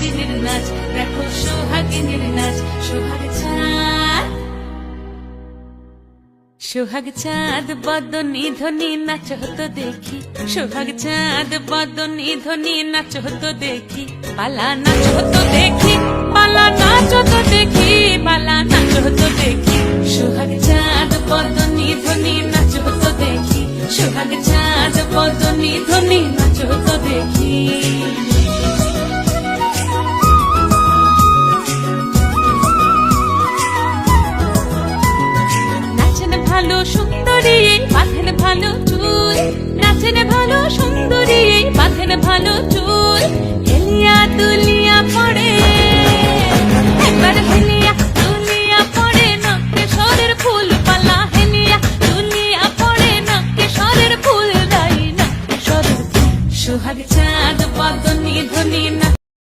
সোহাগিনীর নাচ, দেখো সোহাগিনীর নাচ। সোহাগ চাঁদ, সোহাগ চাঁদ বদনি ধ্বনি নাচ হতো দেখি, সোহাগ চাঁদ বদনি ধ্বনি নাচ হতো দেখি, পালা নাচ হতো দেখি, পালা নাচ হতো দেখি, পালা নাচ হতো দেখি। সোহাগ চাঁদ বদনি ধ্বনি নাচ হতো দেখি, সোহাগ চাঁদ বদনি ধ্বনি নাচ হতো দেখি। নাচেন ভালো সুন্দরী বাঁধেন ভালো চুল, নাচেন ভালো সুন্দরী বাঁধেন ভালো চুল, হেলিয়া দুল